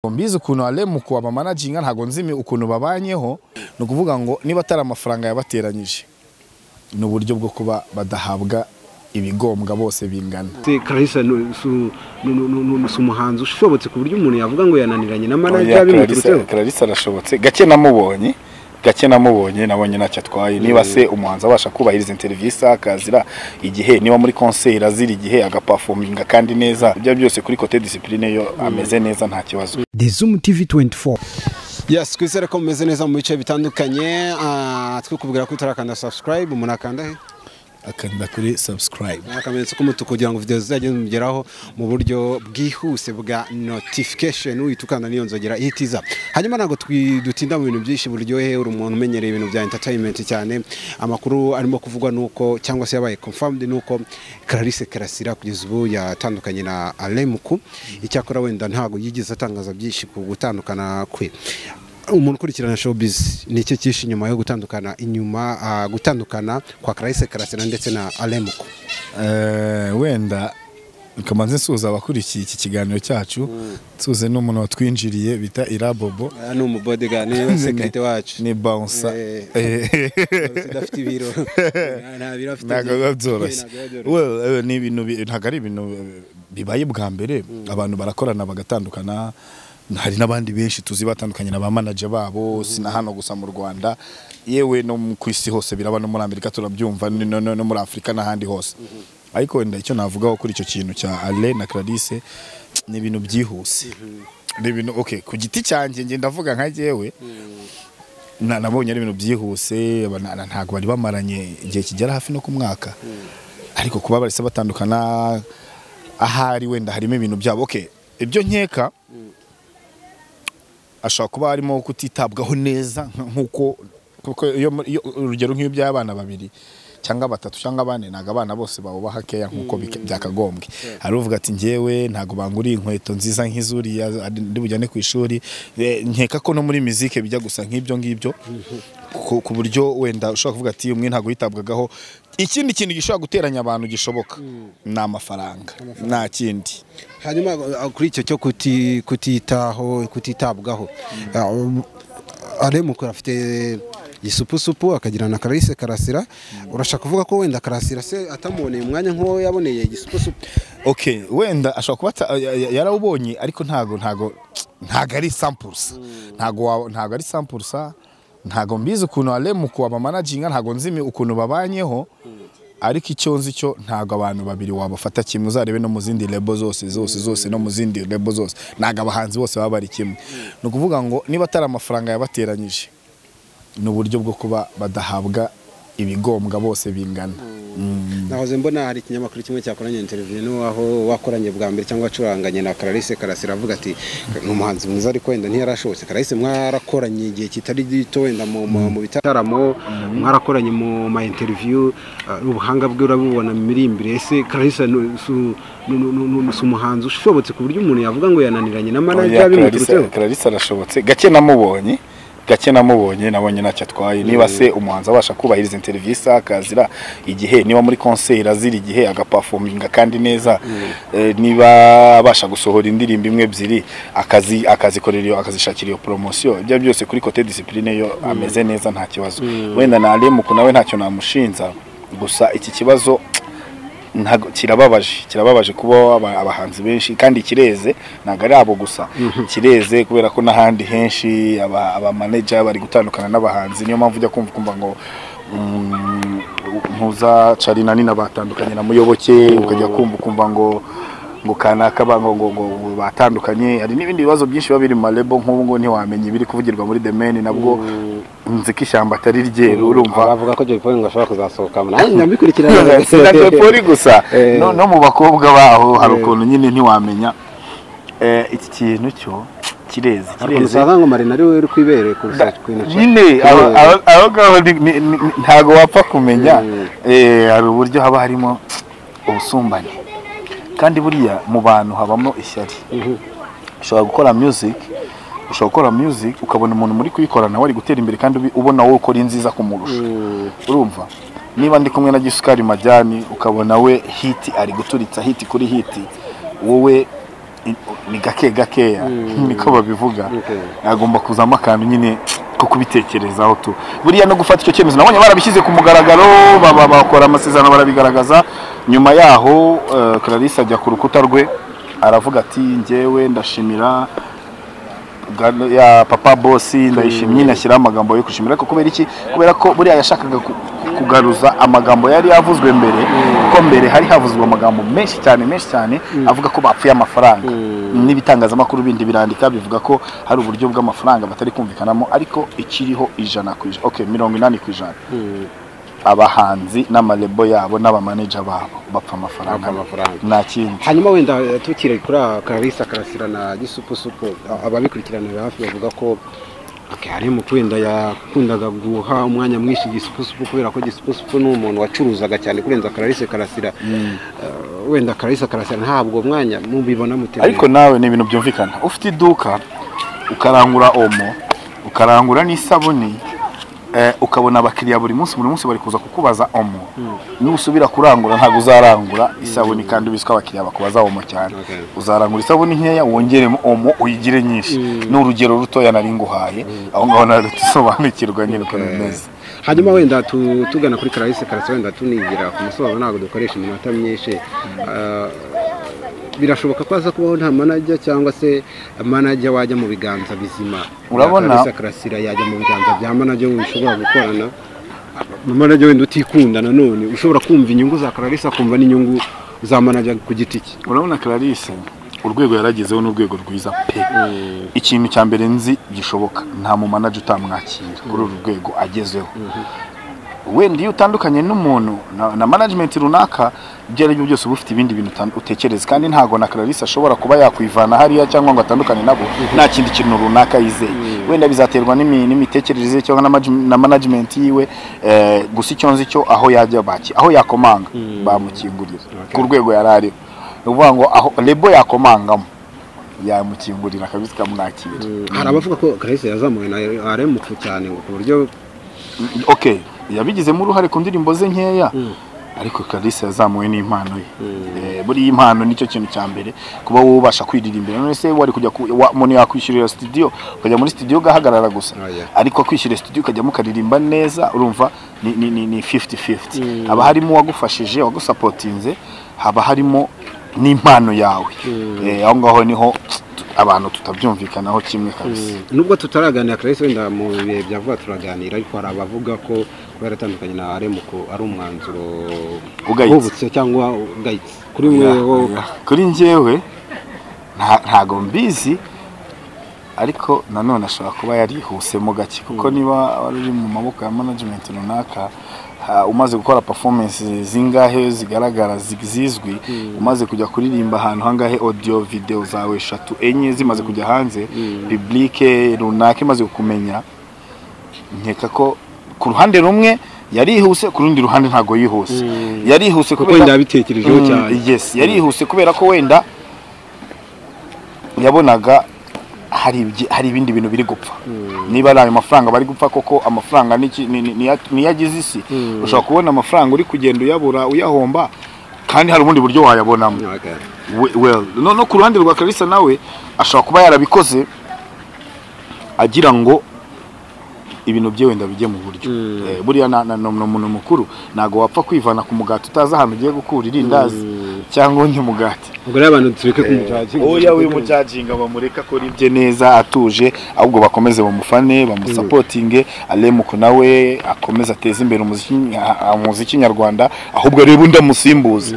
Mbizi ukuntu Alemuko aba managinga ntago nzimi ukuntu babanyeho no kuvuga ngo niba atari amafaranga yabateranyije n'uburyo bwo kuba badahabwa ibigombwa bose bingana. Clarisse umuhanzi ushobotse ku buryo umuntu yavuga ngo yananiranye na manager bimuturutseho. Clarisse arashobotse gake namubonye nabonye ntacyo atwaye niba se umuhanzi abasha kubahiriza interview akazira igihe niba muri concert azira igihe agaperforminga kandi neza ibyo byose kuri côté discipline yo ameze neza nta kibazo. The Zoom TV 24. Yes, kwizere ko mumeze neza mu bice bitandukanye. Twikubwira ko utarakanda subscribe umuntu akanda he akanda kuri subscribe akamenyetso k'umutuku kugira ngo video zizajye zimugeraho mu buryo bwihuse bwa notification uyitukana niyo nzogera ihitiza. Hanyuma nago dutinda mu bintu byinshi buryohe uri umuntu umenyereye ibintu bya entertainment cyane. Amakuru arimo kuvugwa nuko cyangwa se yabaye confirmed nuko Clarisse Karasira kugeza ubu yatandukanye na Alemuko. Icyakora wenda ntago yigize atangaza byinshi ku gutandukana kwe. Umuntu ukurikirana showbiz nicyo cyinshi nyuma yo gutandukana gutandukana kwa Clarisse Karasira ndetse na Alemuko. Wenda kamanze nsuza abakurikiye iki kiganiro cyacu nsuze n'umuntu watwinjiriye bita Irabobo no mu bodyguard ni security wacu ni bouncer dafite ibiro nta biro afite well ni ibintu ntagari ibintu bibaye bwa mbere abantu barakorana bagatandukana. Hari nabandi benshi tuzi batandukanye na ba manager babo sina hano gusa mu Rwanda yewe no ku isi hose biraba no muri Amerika turabyumva no muri Afrika n'ahandi hose. Ariko wenda icyo navugaho kuri icyo kintu cya Ale na Clarisse ni ibintu byihuse ni ibintu okay ku giti cyanjye nge ndavuga nka jewe nabonye ari ibintu byihuse ntago bari bamaranye igihe kigera hafi no ku mwaka ariko kuba barese batandukana ahari wenda harimo ibintu byabo okay ibyo nkeka ashaka kuba harimo kutitabwaho neza nkuko urugero nk'iyo by'abana babiri cyangwa batatu cyangwa bane naga abana bose babo bahakeya nkuko byakagombwe. Hari uvuga ati ngewe ntago banguri inkweto nziza nk'izuri ndi bujyane ku ishuri nkeka ko no muri musique bijya gusa nk'ibyo ngibyo ku buryo wenda ushaka kuvuga ati umwe ntago yitabwagaho. Ikindi kintu gishobora guteranya abantu gishoboka na amafaranga nta kindi. Hanyuma kuri icyo cyo kutitabwaho Alemuko afite isupusupu akagira na Clarisse Karasira. Urashaka kuvuga ko wenda Karasira se atamuboneye umwanya nko yaboneye igisupusupu? Okay wenda ashaka kuba yarawubonye ariko ntago ari 100%. Ntago ari 100%. Ntago mbizi ukuntu Alemuko aba managinga ntago nzimi ukuntu babanyeho ariko icyo nzi cyo ntago abantu babiri wabafata kimwe uzarebe no mu zindi label zose no mu zindi label zose naga abahanzi bose baba bari kimwe. No kuvuga ngo niba atari amafaranga yabateranyije n'uburyo bwo kuba badahabwa ibigombwa bose bingana. Nahoze mbona hari ikinyamakuru kimwe cyakoranye interview aho wakoranye bwa mbere cyangwa acuranganye na Clarisse Karasira avuga ati n'umuhanzi mwiza ariko wenda ntiyarashobotse. Clarisse mwarakoranye igihe kitari gito wenda mu bitaramo mwarakoranye mu ma interview ubuhanga bwe urabubona mirimbire. Ese Clarisse umuhanzi ushobotse ku buryo umuntu yavuga ngo yananiranye na manager bimuturutseho. Clarisse arashobotse gake namubonye nabonye ntacyo atwaye niba se umuhanzi abasha kubahiriza interview akazira igihe niba muri concert azira igihe agaperforminga kandi neza niba abasha gusohora indirimbo imwe ebyiri akazikorera akazishakira iyo promotion ibyo byose kuri côté discipline yo ameze neza nta kibazo. Wenda na Alemuko nawe ntacyo namushinza gusa iki kibazo kirababaje kuba abahanzi benshi kandi kireze naga ari abo gusa kireze kubera ko nahandi henshi aba manager bari gutandukana n'abahanzi niyo mpamvu ujya kumva ngo ntuza Charina ni nabatandukanye na Muyoboke ukajya kumva ngo kanaka ngo batandukanye. Hari n'ibindi bibazo byinshi babiri mu label nk'ubu ntiwamenye biri kuvugirwa muri The Men nabwo nziki ishyamba atari ryeru urumva bavuga ko Joy Polly ngashaka kuzasohoka nyambikurikirana Joy Polly gusa no mu bakobwa baho hari ukuntu nyine ntiwamenya iki kintu cyo kireze usanga ngo Marina ari we uri kwibere kurusha nyine aho gaho ntago wapfa kumenya hari uburyo haba harimo ubusumbane kandi buriya mu bantu habamo ishyari. Ushobora gukora music ukabona umuntu muri kuyikorana wari gutera imbere kandi ubona wowe ukora inziza kumurusha urumva. Niba ndi kumwe na Gisukari Majani ukabona we hit ari guturitsa hit kuri hit wowe ni gake gakeya niko babivuga agomba kuzamo akantu nyine ko kubitekerezaho tu buriya no gufata icyo cyemezo nabonye barabishyize ku mugaragaro bakora amasezerano barabigaragaza nyuma yaho Clarisse ajya ku rukuta rwe aravuga ati njyewe ndashimira ya papa boss ndayishimye nashyira amagambo yo kushimira ko kubera iki kubera ko buriya yashakaga kugaruza amagambo yari yavuzwe mbere ko mbere hari havuzwe amagambo menshi cyane avuga ko bapfuye amafaranga n'ibitangazamakuru bindi birandika bivuga ko hari uburyo bw'amafaranga batari kumvikanamo ariko ikiriho 100%, okay 80%, abahanzi n'amalebo yabo n'abamanager babo bapfa amafaranga nta kindi. Hanyuma wenda tukire kuri Clarisse Karasira na Gisupusupu ababikurikirana hafi bavuga ko hari mu kwenda yakundaga guha umwanya mwinshi Gisupusupu kubera ko Gisupusupu ni umuntu wacuruzaga cyane kurenza Clarisse Karasira. Wenda Clarisse Karasira ntabwo mwanya mubibona muteye ariko nawe ni ibintu byumvikana ufite iduka ukarangura omo ukarangura n'isabuni ukabona abakiriya buri munsi bari kuza kukubaza omo nusubira kurangura ntago uzarangura isabuni kandi ubiswa abakiriya bakubaza omo cyane uzarangura isabuni nkeya wongeremo omo uyigire nyinshi n'urugero rutoya nari nguhaye aho ngaho narutisobanukirwa nyine uko bimeze. Hanyuma wenda tugana kuri Clarisse Karasira wenda tunigira ku musozo ntago dukoresha iminota myinshi birashoboka ko aza kubaho nta manager cyangwa se manager wajya mu biganza bizima urabona Clarisse Karasira yajya mu biganza bya manager bishobora gukorana manager wenda utikundana none ushobora kumva inyungu za Clarisse akumva n'inyungu za manager ku giti cye. Urabona Clarisse urwego yaragezeho n'urwego rwiza pe ikintu cya mbere nzi gishoboka nta mu manager utamwakira kuri uru rwego agezeho wenda iyo utandukanye n'umuntu na management runaka byari byose ubufite ibindi bintu utekereza kandi ntago na Clarisse ashobora kuba yakwivana hariya cyangwa ngo atandukane nabo nta kindi kintu runaka yizeye wenda bizaterwa n'imitekerereze cyangwa na management yiwe gusa icyo nzi cyo aho yajya baki aho yakomanga bamukingurira ku rwego yarari uvuga ngo aho lebo yakomangamo yamukingurira kabisa kamwakira. Hari abavuga ko Clarisse yazamuye na aremupfu cyane ku buryo okay yabigizemo uruhare ku ndirimbo ze nkeya ariko Clarisse yazamuwe n'impano ye buri impano nicyo kintu cya mbere kuba wubasha kwiririmbira none se wari kujya umuntu yakwishyurira studio ukajya muri studio gahagarara gusa ariko kwishyura studio ukajya mukaririmba neza urumva ni 50-50 aba harimo wagufashije wagusapotinze haba harimo n'impano yawe aho ngaho niho abantu tutabyumvikanaho kimwe kabisa. Nubwo tutaraganira Clarisse wenda mu bihe byavuga turaganira ariko hari abavuga ko baratandukanye na Aremuko ari umwanzuro ugayitse cyangwa ugayitse kuri mweho. Kuri njyewe ntago mbizi ariko nanone ashobora kuba yarihusemo gake kuko niba ari mu maboko ya management runaka umaze gukora performance zingahe zigaragara zizwi umaze kujya kuririmba ahantu hangahe audio video zawe 3 enye zimaze kujya hanze public runaka imaze kumenya nkeka ko ku ruhande rumwe yarihuse ku rundi ruhande ntago yihuse yarihuse kubera ndabitekerejeho cyane yes yarihuse kubera ko wenda yabonaga hari ibindi bintu biri gupfa niba ari amafaranga bari gupfa koko amafaranga ni yagize isi ushobora kubona amafaranga uri kugenda uyabura uyahomba kandi hari ubundi buryo wayabonamo well no ku ruhande rwa Clarisse nawe ashobora kuba yarabikoze agira ngo ibintu bye wenda bijye mu buryo buriya umuntu mukuru nago wapfa kwivana ku mugati utaza ahantu ugiye gukura irindazi cyangwa undi mugati ubwo abantu tureke kumujajinga oya we mujajinga bamureka ko ribye neza atuje ahubwo bakomeze bamufane bamusapotinge Aremuko nawe akomeza ateze imbere umuziki nyarwanda ahubwo reba ndamusimbuza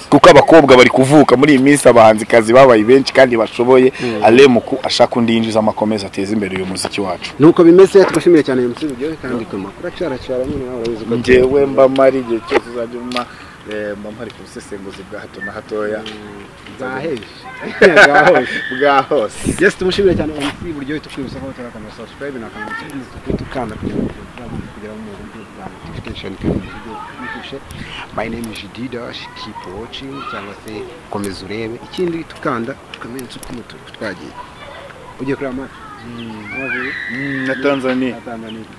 kuko abakobwa bari kuvuka muri iyi minsi abahanzi kazi babaye benshi kandi bashoboye Aremuko ashaka undi yinjiza amakomeza ateze imbere uyu muziki wacu nuko bimeze twashimiye cyane umusizi byo kandi kumakura cyara nyine nawe urabizi ko njyewe mba mari igihe cyose uzajya mpari ku busesenguzi bwa hato na hatoya bwa hose yes tumushimire cyane umusizi buryo tukwibutsa ko turakana subscribe na comment tukanda kugira mu buryo bwa notification kandi bifishe my name is Didash keep watching cyangwa se komeza urebe ikindi tukanda comment twagiye ugiye kuri amazi na Tanzania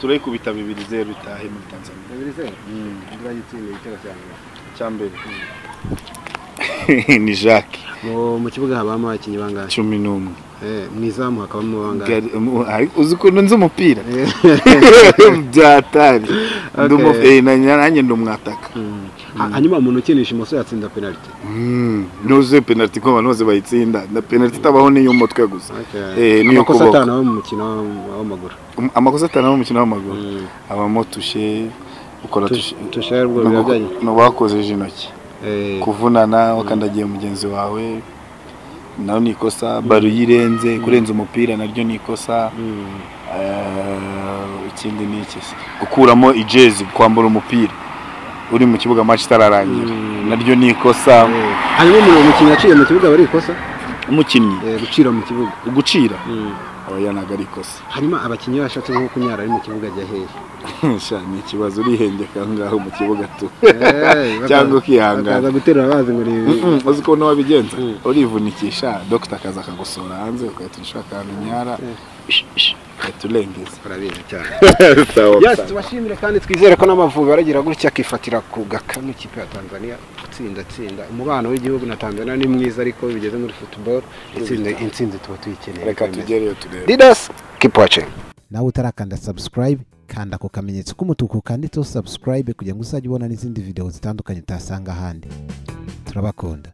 turayikubita 2-0 itahe muri Tanzania 2-0 ndurayitsinda igitego cyane cyambere ni Jacques. Mu kibuga habamo abakinnyi bangahe? 11. Mu izamu hakabamo bangahe? Uzi ko nzi umupira byatari nanjye ndumwataka. Hanyuma umuntu ukinisha imoso yatsinda penalty. Nuze penalty ko abantu bose bayitsinda, na penalty tabaho ni y'umutwe gusa. Niyo kuboko. Amakosa 5 mu mukino w'amaguru. Amakosa 5 mu mukino w'amaguru. Abamo touché, ukora touché rwo byajyanye. No bakoze intoki. Kuvunana wakandagiye mugenzi wawe. Naho ni ikosa, baro yirenze kurenza umupira naryo ni ikosa. Ikindi ni iki? Gukuramo ijezi kwambura umupira uri mu kibuga match tararangira naryo ni ikosa. Hanyuma umukinnyi yaciye mu kibuga bari ikosa? Umukinnyi gucira mu kibuga. Gucira oya nagari ikosa. Hanyuma abakinnyi bashatse nko kunyara ari mu kibuga ajya hehe? Sha ni ikibazo urihengeka ngaho mu kibuga tu cyangwa ukihangana akaza guterura abazi ngo ni uzi ko wabigenza urivunikisha doctor akaza akagusora hanze ukahita ushaka nyara turengeze urabizi cyane. Yes, tubashimire kandi twizere ko n'Amavubi baragira gutya akifatira ku gakanu ikipe ya Tanzania tsinda umubano w'igihugu na Tanzania ni mwiza ariko bigeze muri football intsinzi tuba tuyikeneye. Reka tugereyo turebe. Leaders keep watching. Nawe utarakanda subscribe kanda ku kamenyetso k'umutuku kanditseho subscribe kugira ngo uzajye ubona n'izindi video zitandukanye utasanga ahandi. Turabakunda.